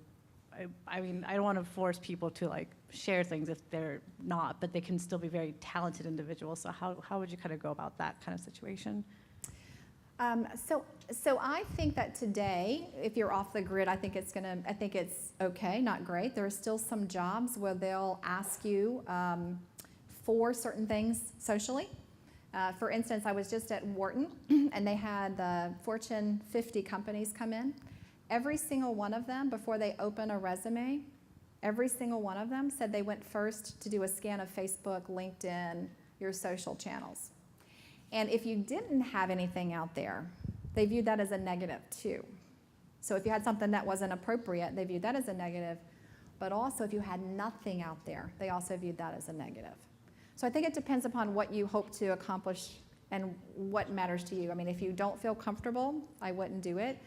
I mean, I don't want to force people to like share things if they're not, but they can still be very talented individuals. So how would you kind of go about that kind of situation? So I think that today, if you're off the grid, I think it's okay, not great. There are still some jobs where they'll ask you for certain things socially. For instance, I was just at Wharton, and they had the Fortune 50 companies come in. Every single one of them, before they open a resume, every single one of them said they went first to do a scan of Facebook, LinkedIn, your social channels. And if you didn't have anything out there, they viewed that as a negative too. So if you had something that wasn't appropriate, they viewed that as a negative. But also if you had nothing out there, they also viewed that as a negative. So I think it depends upon what you hope to accomplish and what matters to you. I mean, if you don't feel comfortable, I wouldn't do it.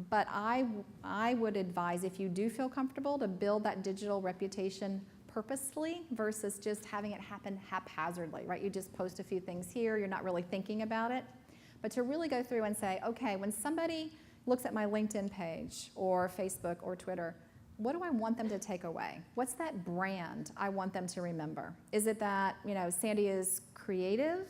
But I would advise, if you do feel comfortable, to build that digital reputation purposefully versus just having it happen haphazardly, right? You just post a few things here, you're not really thinking about it. But to really go through and say, okay, when somebody looks at my LinkedIn page or Facebook or Twitter, what do I want them to take away? What's that brand I want them to remember? Is it that, Sandy is creative?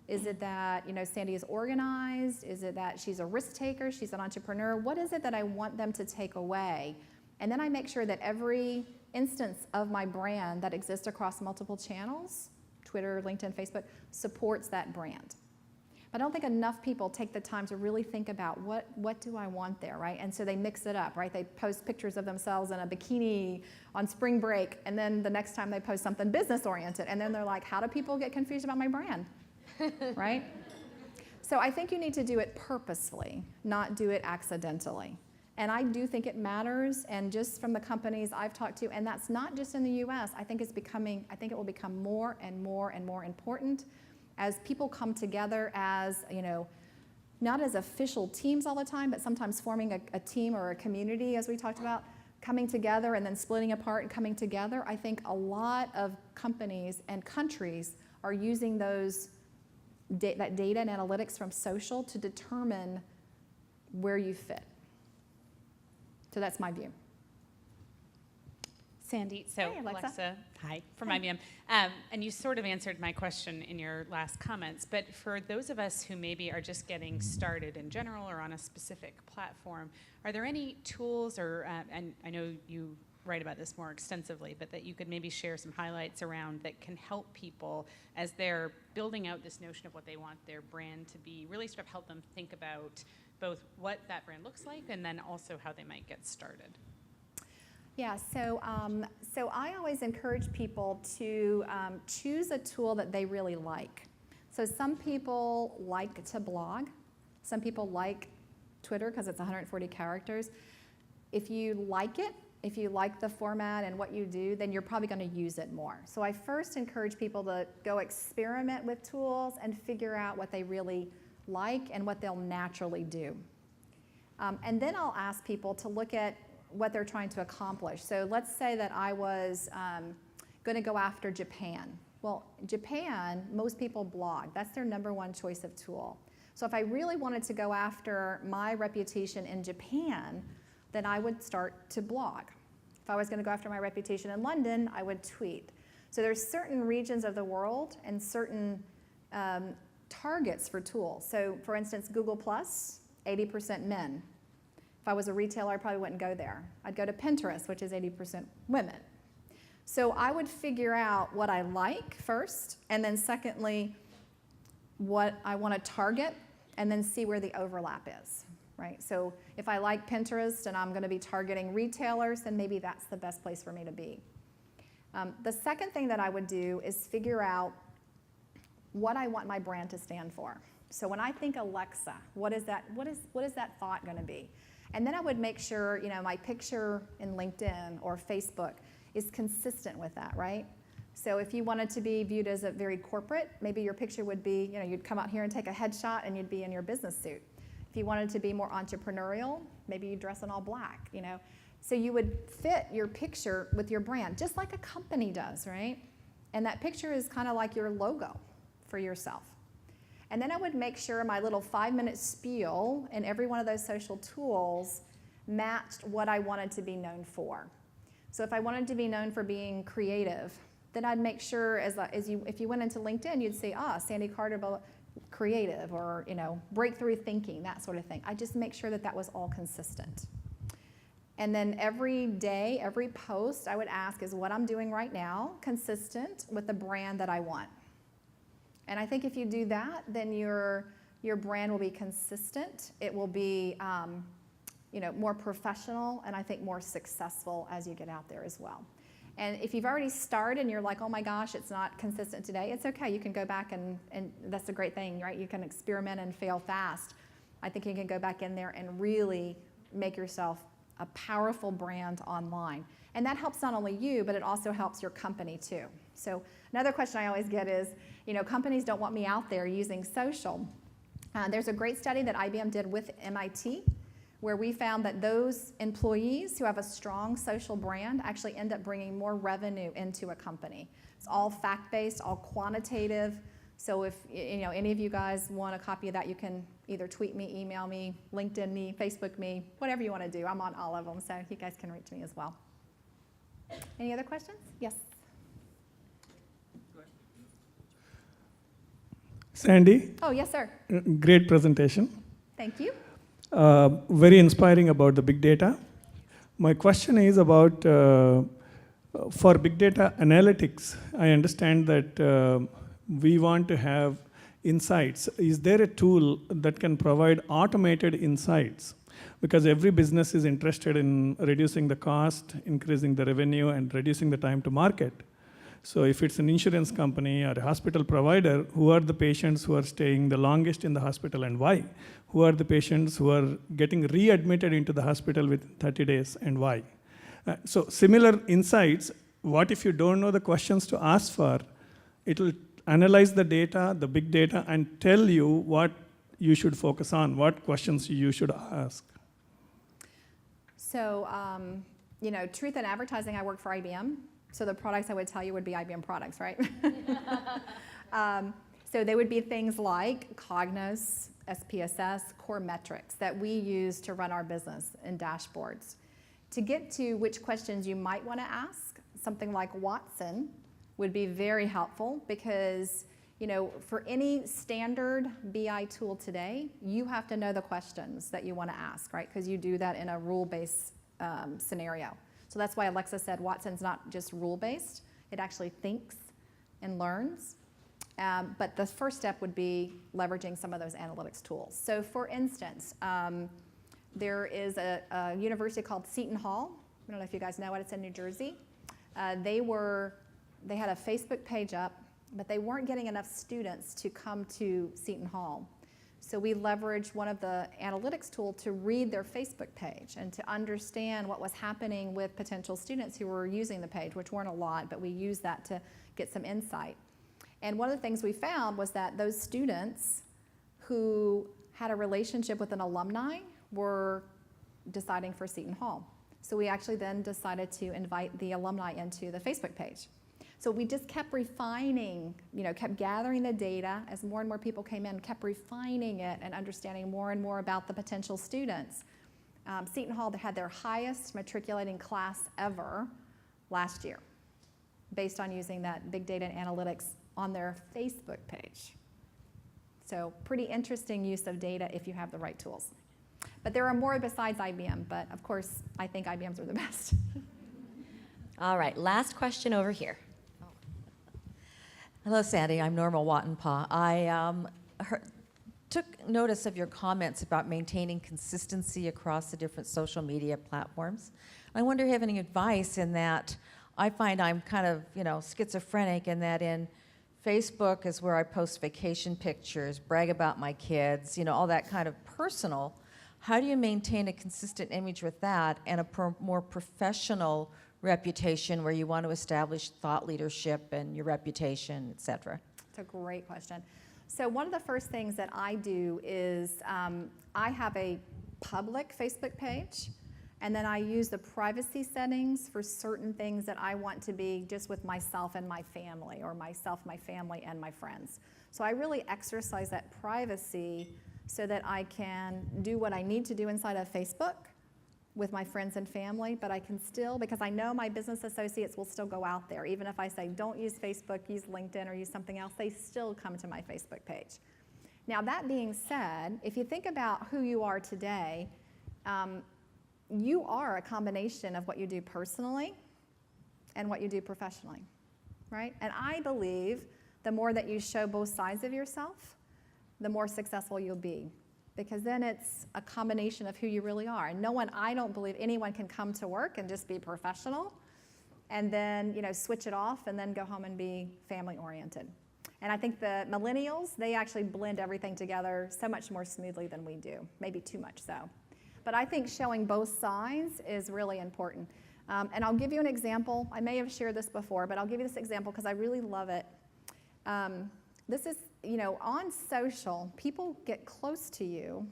Is it that, Sandy is organized? Is it that she's a risk taker? She's an entrepreneur? What is it that I want them to take away? And then I make sure that every instance of my brand that exists across multiple channels, Twitter, LinkedIn, Facebook, supports that brand. But I don't think enough people take the time to really think about what do I want there, right? And so they mix it up, right? They post pictures of themselves in a bikini on spring break, and then the next time they post something business-oriented, and then they're like, how do people get confused about my brand, right? So I think you need to do it purposefully, not do it accidentally. And I do think it matters, and just from the companies I've talked to, and that's not just in the US, I think it will become more and more and more important as people come together as, not as official teams all the time, but sometimes forming a team or a community, as we talked about, coming together and then splitting apart and coming together. I think a lot of companies and countries are using that data and analytics from social to determine where you fit. So that's my view. Sandy, so Hey, Alexa. Hi, from IBM. And you sort of answered my question in your last comments, but for those of us who maybe are just getting started in general or on a specific platform, are there any tools or, and I know you write about this more extensively, but that you could maybe share some highlights around that can help people as they're building out this notion of what they want their brand to be, really sort of help them think about both what that brand looks like and then also how they might get started? Yeah, so I always encourage people to choose a tool that they really like. So some people like to blog. Some people like Twitter because it's 140 characters. If you like it, if you like the format and what you do, then you're probably going to use it more. So I first encourage people to go experiment with tools and figure out what they really like and what they'll naturally do. And then I'll ask people to look at what they're trying to accomplish. So let's say that I was going to go after Japan. Well, Japan, most people blog. That's their #1 choice of tool. So if I really wanted to go after my reputation in Japan, then I would start to blog. If I was going to go after my reputation in London, I would tweet. So there's certain regions of the world and certain targets for tools. So for instance, Google+, 80% men. If I was a retailer, I probably wouldn't go there. I'd go to Pinterest, which is 80% women. So I would figure out what I like first, and then secondly, what I want to target, and then see where the overlap is, right? So if I like Pinterest and I'm going to be targeting retailers, then maybe that's the best place for me to be. The second thing that I would do is figure out what I want my brand to stand for. So when I think Alexa, what is that thought going to be? And then I would make sure, my picture in LinkedIn or Facebook is consistent with that, right? So if you wanted to be viewed as a very corporate, maybe your picture would be, you'd come out here and take a headshot and you'd be in your business suit. If you wanted to be more entrepreneurial, maybe you dress in all black, So you would fit your picture with your brand, just like a company does, right? And that picture is kind of like your logo for yourself. And then I would make sure my little 5-minute spiel in every one of those social tools matched what I wanted to be known for. So if I wanted to be known for being creative, then I'd make sure if you went into LinkedIn, you'd see, Sandy Carter creative or, breakthrough thinking, that sort of thing. I just make sure that that was all consistent. And then every day, every post, I would ask, is what I'm doing right now consistent with the brand that I want? And I think if you do that, then your brand will be consistent. It will be more professional, and I think more successful as you get out there as well. And if you've already started and you're like, oh my gosh, it's not consistent today, it's okay. You can go back and that's a great thing, right? You can experiment and fail fast. I think you can go back in there and really make yourself a powerful brand online. And that helps not only you, but it also helps your company too. So another question I always get is, companies don't want me out there using social. There's a great study that IBM did with MIT where we found that those employees who have a strong social brand actually end up bringing more revenue into a company. It's all fact-based, all quantitative. So if any of you guys want a copy of that, you can either tweet me, email me, LinkedIn me, Facebook me, whatever you want to do. I'm on all of them, so you guys can reach me as well. Any other questions? Yes. Sandy, Oh, yes, sir. great presentation. Thank you. Very inspiring about the big data. My question is about, for big data analytics, I understand that we want to have insights. Is there a tool that can provide automated insights? Because every business is interested in reducing the cost, increasing the revenue, and reducing the time to market. So if it's an insurance company or a hospital provider, who are the patients who are staying the longest in the hospital and why? Who are the patients who are getting readmitted into the hospital within 30 days and why? So similar insights, what if you don't know the questions to ask for? It will analyze the data, the big data, and tell you what you should focus on, what questions you should ask. So, truth in advertising, I work for IBM. So the products I would tell you would be IBM products, right? So they would be things like Cognos, SPSS, core metrics that we use to run our business in dashboards. To get to which questions you might want to ask, something like Watson would be very helpful because, for any standard BI tool today, you have to know the questions that you want to ask, right? Because you do that in a rule-based scenario. So that's why Alexa said Watson's not just rule-based, it actually thinks and learns. But the first step would be leveraging some of those analytics tools. So for instance, there is a university called Seton Hall. I don't know if you guys know it, it's in New Jersey. They had a Facebook page up, but they weren't getting enough students to come to Seton Hall. So we leveraged one of the analytics tools to read their Facebook page and to understand what was happening with potential students who were using the page, which weren't a lot, but we used that to get some insight. And one of the things we found was that those students who had a relationship with an alumni were deciding for Seton Hall. So we actually then decided to invite the alumni into the Facebook page. So we just kept refining, kept gathering the data as more and more people came in, kept refining it and understanding more and more about the potential students. Seton Hall had their highest matriculating class ever last year based on using that big data and analytics on their Facebook page. So pretty interesting use of data if you have the right tools. But there are more besides IBM, but of course, I think IBMs are the best. All right, last question over here. Hello, Sandy. I'm Norma Wattenpaw. I took notice of your comments about maintaining consistency across the different social media platforms. I wonder if you have any advice in that. I find I'm kind of, schizophrenic in that in Facebook is where I post vacation pictures, brag about my kids, all that kind of personal. How do you maintain a consistent image with that and a more professional reputation where you want to establish thought leadership and your reputation, et cetera? It's a great question. So one of the first things that I do is I have a public Facebook page, and then I use the privacy settings for certain things that I want to be just with myself and my family, or myself, my family, and my friends. So I really exercise that privacy so that I can do what I need to do inside of Facebook with my friends and family, but I can still, because I know my business associates will still go out there. Even if I say, don't use Facebook, use LinkedIn, or use something else, they still come to my Facebook page. Now, that being said, if you think about who you are today, you are a combination of what you do personally and what you do professionally, right? And I believe the more that you show both sides of yourself, the more successful you'll be, because then it's a combination of who you really are. And I don't believe anyone can come to work and just be professional and then, switch it off and then go home and be family oriented. And I think the millennials, they actually blend everything together so much more smoothly than we do, maybe too much so. But I think showing both sides is really important. And I'll give you an example. I may have shared this before, but I'll give you this example because I really love it. This is, on social, people get close to you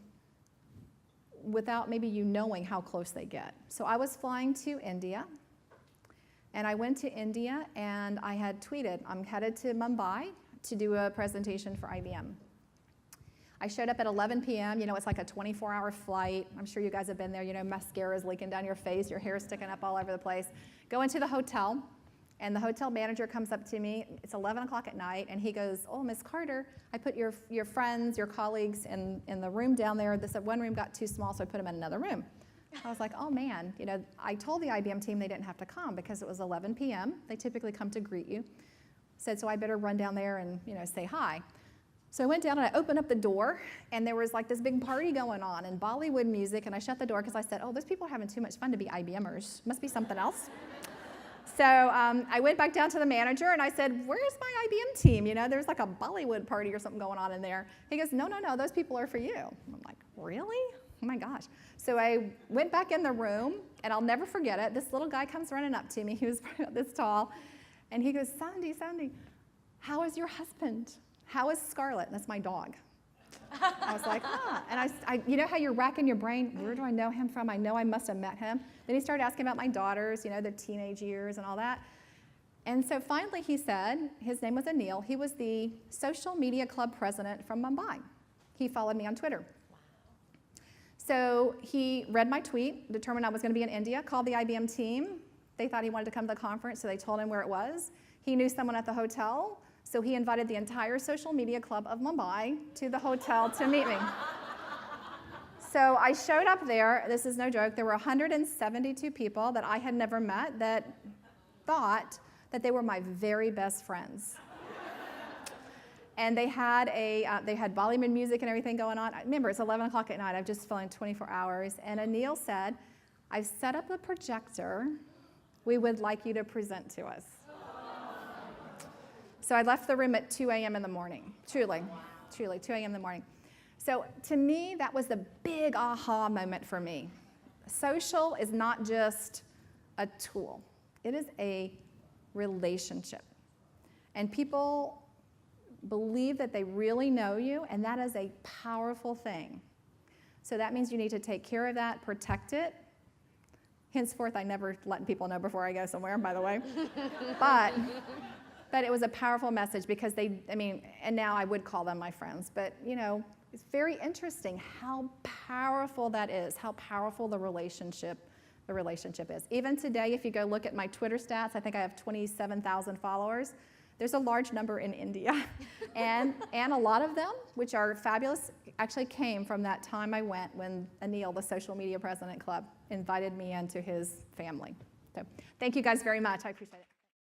without maybe you knowing how close they get. So I was flying to India, and I went to India, and I had tweeted, I'm headed to Mumbai to do a presentation for IBM. I showed up at 11 p.m. It's like a 24-hour flight. I'm sure you guys have been there. Mascara is leaking down your face, your hair is sticking up all over the place. Go into the hotel, and the hotel manager comes up to me. It's 11 o'clock at night, and he goes, oh, Miss Carter, I put your friends, your colleagues in the room down there. This one room got too small, so I put them in another room. I was like, oh, man. I told the IBM team they didn't have to come because it was 11 p.m. They typically come to greet you. Said, so I better run down there and, say hi. So I went down and I opened up the door, and there was like this big party going on and Bollywood music, and I shut the door because I said, oh, those people are having too much fun to be IBMers. Must be something else. So I went back down to the manager, and I said, where's my IBM team? There's like a Bollywood party or something going on in there. He goes, no, those people are for you. I'm like, really? Oh my gosh. So I went back in the room, and I'll never forget it. This little guy comes running up to me. He was this tall. And he goes, Sandy, how is your husband? How is Scarlett? That's my dog. I was like, And I how you're racking your brain, where do I know him from? I know I must have met him. Then he started asking about my daughters, their teenage years and all that. And so finally he said, his name was Anil. He was the social media club president from Mumbai. He followed me on Twitter. Wow. So he read my tweet, determined I was going to be in India, called the IBM team. They thought he wanted to come to the conference, so they told him where it was. He knew someone at the hotel, so he invited the entire social media club of Mumbai to the hotel to meet me. So I showed up there. This is no joke. There were 172 people that I had never met that thought that they were my very best friends. And they had Bollywood music and everything going on. Remember, it's 11 o'clock at night. I've just flown 24 hours. And Anil said, I've set up a projector. We would like you to present to us. So I left the room at 2 a.m. in the morning, truly, 2 a.m. in the morning. So to me, that was the big aha moment for me. Social is not just a tool. It is a relationship. And people believe that they really know you, and that is a powerful thing. So that means you need to take care of that, protect it. Henceforth, I never let people know before I go somewhere, by the way. But it was a powerful message because and now I would call them my friends, but it's very interesting how powerful that is, how powerful the relationship is. Even today, if you go look at my Twitter stats, I think I have 27,000 followers. There's a large number in India, and a lot of them, which are fabulous, actually came from that time I went when Anil, the Social Media President Club, invited me into his family. So thank you guys very much. I appreciate it.